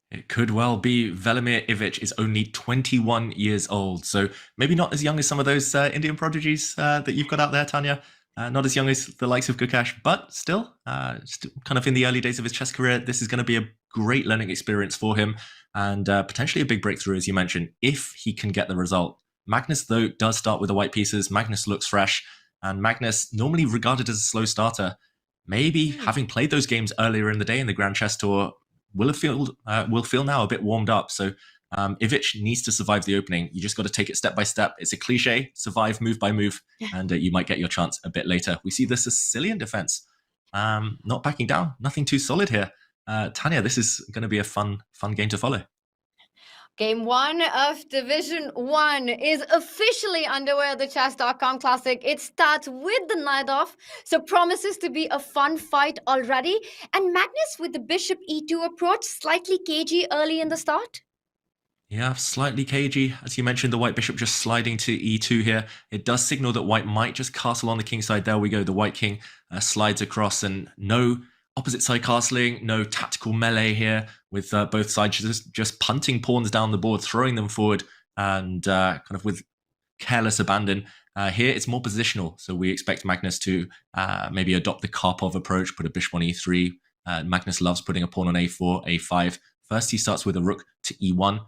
It could well be. Velimir Ivic is only 21 years old, so maybe not as young as some of those Indian prodigies that you've got out there, Tanya. Not as young as the likes of Gukesh, but still kind of in the early days of his chess career. This is going to be a great learning experience for him and potentially a big breakthrough, as you mentioned, if he can get the result. Magnus, though, does start with the white pieces. Magnus looks fresh, and Magnus, normally regarded as a slow starter, maybe having played those games earlier in the day in the Grand Chess Tour, will feel now a bit warmed up. So Ivic needs to survive the opening. You just got to take it step by step. It's a cliche: survive move by move, and you might get your chance a bit later. We see the Sicilian defense not backing down. Nothing too solid here. Tanya, this is going to be a fun game to follow. Game 1 of Division 1 is officially underway at the Chess.com Classic. It starts with the knight off, so promises to be a fun fight already. And Magnus with the bishop e2 approach, slightly cagey early in the start. Yeah, slightly cagey. As you mentioned, the white bishop just sliding to e2 here. It does signal that white might just castle on the king side. There we go. The white king slides across, and no opposite side castling, no tactical melee here, with both sides just punting pawns down the board, throwing them forward, and kind of with careless abandon. Here it's more positional, so we expect Magnus to maybe adopt the Karpov approach, put a bishop on e3. Magnus loves putting a pawn on a4, a5. First he starts with a rook to e1.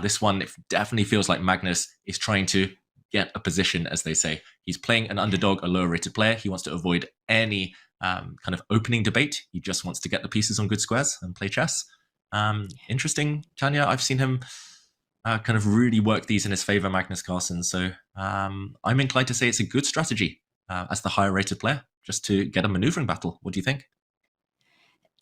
This one, it definitely feels like Magnus is trying to get a position, as they say. He's playing an underdog, a lower rated player. He wants to avoid any kind of opening debate. He just wants to get the pieces on good squares and play chess. Interesting, Tanya. I've seen him kind of really work these in his favor, Magnus Carlsen. So I'm inclined to say it's a good strategy as the higher rated player, just to get a maneuvering battle. What do you think?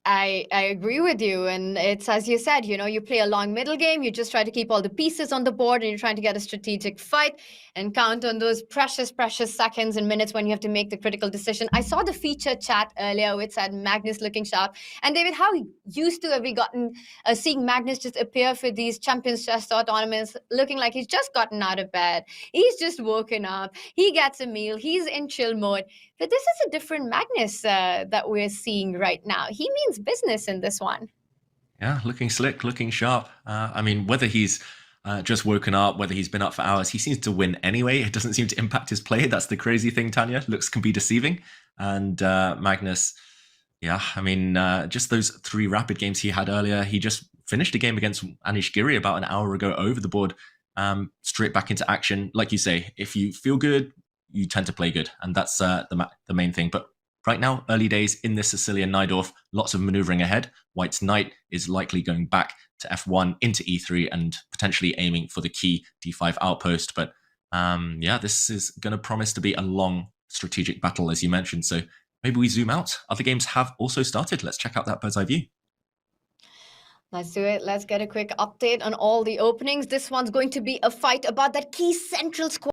I agree with you. And it's, as you said, you play a long middle game. You just try to keep all the pieces on the board, and you're trying to get a strategic fight and count on those precious seconds and minutes when you have to make the critical decision. I saw the feature chat earlier which said Magnus looking sharp. And David, how used to have we gotten seeing Magnus just appear for these Champions Chess Tour tournaments looking like he's just gotten out of bed. He's just woken up. He gets a meal. He's in chill mode. But this is a different Magnus that we're seeing right now. He means business in this one. Yeah, looking slick, looking sharp. I mean, whether he's just woken up, whether he's been up for hours, he seems to win anyway. It doesn't seem to impact his play. That's the crazy thing, Tanya. Looks can be deceiving. And Magnus, yeah, I mean, just those 3 rapid games he had earlier, he just finished a game against Anish Giri about an hour ago over the board, straight back into action. Like you say, if you feel good, you tend to play good, and that's the main thing. But right now, early days in this Sicilian Najdorf, lots of maneuvering ahead. White's knight is likely going back to f1 into e3 and potentially aiming for the key d5 outpost. But yeah, this is going to promise to be a long strategic battle, as you mentioned. So maybe we zoom out. Other games have also started. Let's check out that bird's eye view. Let's do it. Let's get a quick update on all the openings. This one's going to be a fight about that key central squad.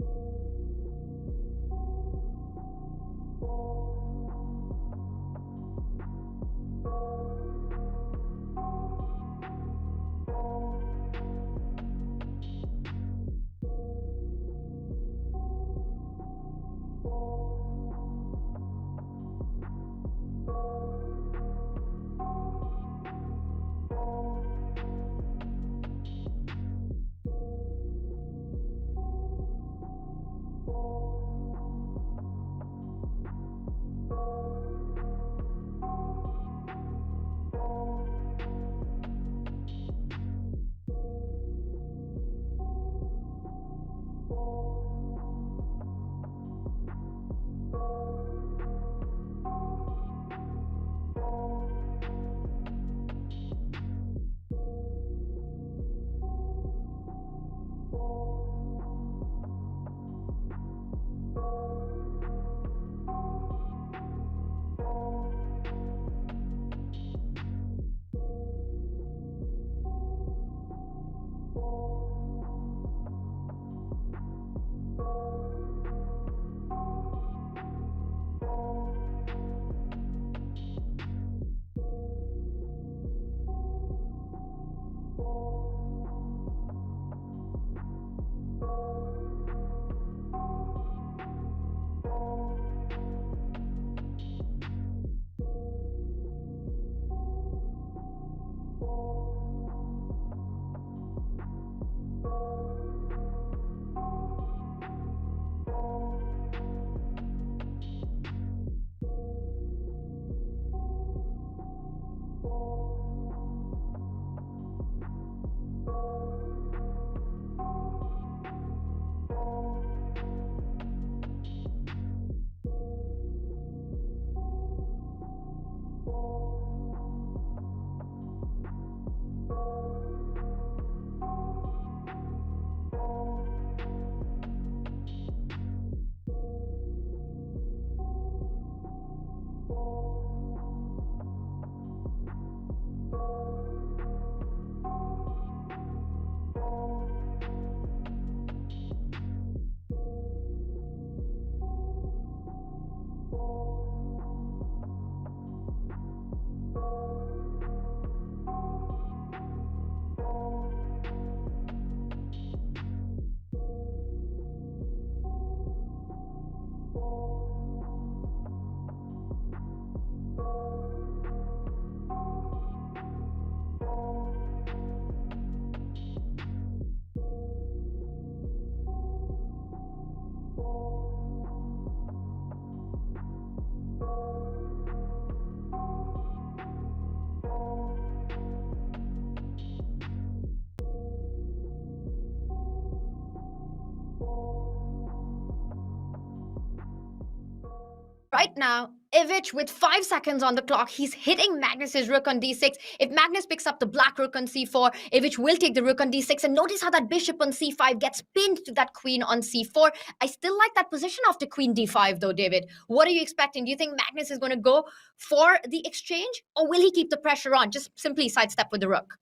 Right now, Ivic with 5 seconds on the clock, he's hitting Magnus's rook on d6. If Magnus picks up the black rook on c4, Ivic will take the rook on d6. And notice how that bishop on c5 gets pinned to that queen on c4. I still like that position after queen d5 though, David. What are you expecting? Do you think Magnus is going to go for the exchange, or will he keep the pressure on? Just simply sidestep with the rook.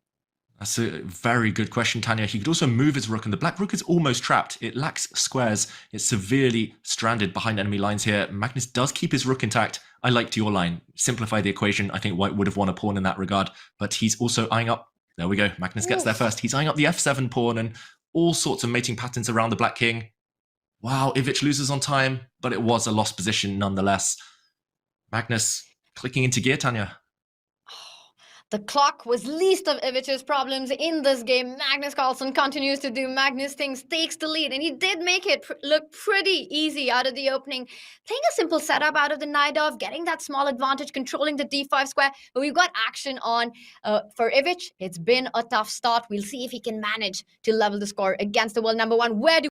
That's a very good question, Tanya. He could also move his rook, and the black rook is almost trapped. It lacks squares. It's severely stranded behind enemy lines here. Magnus does keep his rook intact. I liked your line. Simplify the equation. I think white would have won a pawn in that regard, but he's also eyeing up. There we go. Magnus gets there first. He's eyeing up the f7 pawn and all sorts of mating patterns around the black king. Wow, Ivic loses on time, but it was a lost position nonetheless. Magnus clicking into gear, Tanya. The clock was least of Ivic's problems in this game. Magnus Carlsen continues to do Magnus things, takes the lead, and he did make it look pretty easy out of the opening. Playing a simple setup out of the knight off, getting that small advantage, controlling the d5 square, but we've got action on. For Ivic, it's been a tough start. We'll see if he can manage to level the score against the world number one. Where do